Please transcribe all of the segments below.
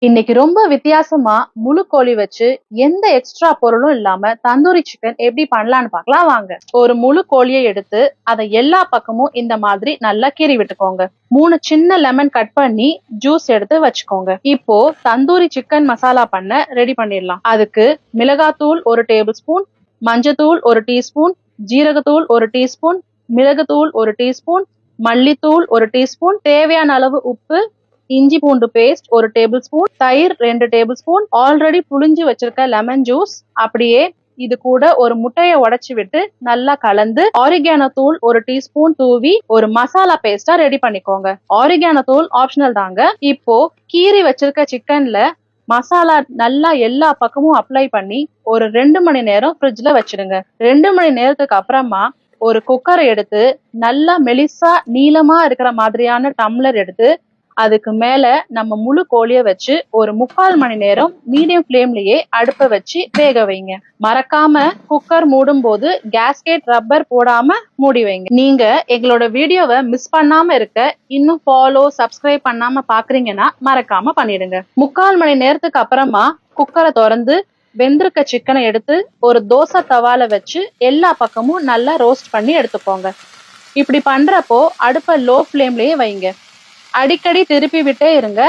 இன்னைக்கு ரொம்ப வித்தியாசமா முழு கோழி வச்சு எந்த எக்ஸ்ட்ரா பொருளும் இல்லாம தந்தூரி சிக்கன் எப்படி பண்ணலாம்னு பார்க்கலாம் வாங்க. ஒரு முழு கோழியை எடுத்து அதை எல்லா பக்கமும் இந்த மாதிரி நல்லா கீறி விட்டுக்கோங்க. 3 சின்ன லெமன் கட் பண்ணி ஜூஸ் எடுத்து வச்சுக்கோங்க. இப்போ தந்தூரி சிக்கன் மசாலா பண்ண ரெடி பண்ணிடலாம். அதுக்கு மிளகாத்தூள் 1 டேபிள் ஸ்பூன், மஞ்சத்தூள் 1 டீஸ்பூன், ஜீரகத்தூள் 1 டீஸ்பூன், மிளகுத்தூள் 1 டீஸ்பூன், மல்லித்தூள் 1 டீஸ்பூன், தேவையான அளவு உப்பு, இஞ்சி பூண்டு பேஸ்ட் 1 டேபிள் ஸ்பூன், தயிர் 2 டேபிள் ஸ்பூன், ஆல்ரெடி புளிஞ்சு வச்சிருக்க லெமன் ஜூஸ், அப்படியே இது கூட ஒரு முட்டையை உடைச்சு விட்டு நல்லா கலந்து ஆரிகானோ தூள் 1 டீஸ்பூன் தூவி ஒரு மசாலா பேஸ்டா ரெடி பண்ணிக்கோங்க. ஆரிகானோ தூள் ஆப்ஷனல் தாங்க. இப்போ கீரி வச்சிருக்க சிக்கன்ல மசாலா நல்லா எல்லா பக்கமும் அப்ளை பண்ணி ஒரு 2 மணி நேரம் ஃப்ரிட்ஜ்ல வச்சிடுங்க. 2 மணி நேரத்துக்கு அப்புறமா ஒரு குக்கரை எடுத்து நல்லா மெலிசா நீளமா இருக்கிற மாதிரியான டம்ளர் எடுத்து அதுக்கு மேல நம்ம முழு கோழிய வச்சு ஒரு 3/4 மணி நேரம் மீடியம் ஃப்ளேம்லயே அடுப்ப வச்சு வேக வைங்க. மறக்காம குக்கர் மூடும் போது கேஸ்கெட் ரப்பர் போடாம மூடி வைங்க. நீங்க எங்களோட வீடியோவை மிஸ் பண்ணாம இருக்க இன்னும் ஃபாலோ சப்ஸ்கிரைப் பண்ணாம பாக்குறீங்கன்னா மறக்காம பண்ணிடுங்க. 3/4 மணி நேரத்துக்கு அப்புறமா குக்கரை திறந்து வெந்திருக்க சிக்கனை எடுத்து ஒரு தோசை தவால வச்சு எல்லா பக்கமும் நல்லா ரோஸ்ட் பண்ணி எடுத்துக்கோங்க. இப்படி பண்றப்போ அடுப்ப லோ ஃப்ளேம்லயே வைங்க. அடிக்கடி திருப்பி விட்டே இருங்க.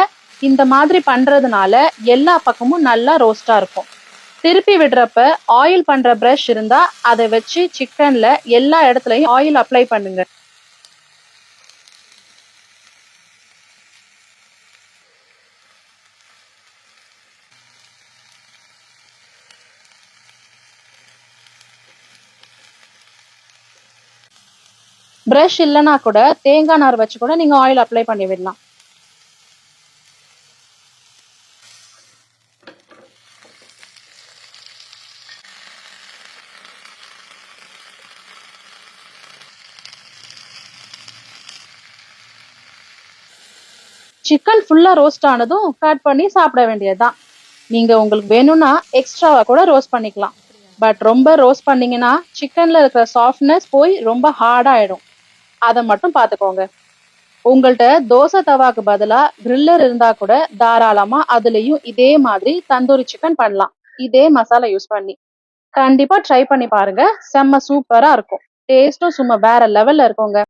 இந்த மாதிரி பண்றதுனால எல்லா பக்கமும் நல்லா ரோஸ்டா இருக்கும். திருப்பி விடுறப்ப ஆயில் பண்ற பிரஷ் இருந்தா அதை வச்சு சிக்கன்ல எல்லா இடத்துலயும் ஆயில் அப்ளை பண்ணுங்க. பிரஷ் இல்லைன்னா கூட தேங்காய் நார் வச்சு கூட நீங்க ஆயில் அப்ளை பண்ணி விடலாம். சிக்கன் ஃபுல்லா ரோஸ்ட் ஆனதும் கட் பண்ணி சாப்பிட வேண்டியதுதான். நீங்க உங்களுக்கு வேணும்னா எக்ஸ்ட்ராவா கூட ரோஸ்ட் பண்ணிக்கலாம். பட் ரொம்ப ரோஸ்ட் பண்ணீங்கன்னா சிக்கன்ல இருக்கிற சாஃப்ட்னஸ் போய் ரொம்ப ஹார்ட் ஆயிடும். அதை மட்டும் பாத்துக்கோங்க. உங்கள்ட்ட தோசை தவாக்கு பதிலா கிரில்லர் இருந்தா கூட தாராளமா அதுலயும் இதே மாதிரி தந்தூரி சிக்கன் பண்ணலாம். இதே மசாலா யூஸ் பண்ணி கண்டிப்பா ட்ரை பண்ணி பாருங்க. செம்ம சூப்பரா இருக்கும். டேஸ்டும் சும்மா வேற லெவல்ல இருக்குங்க.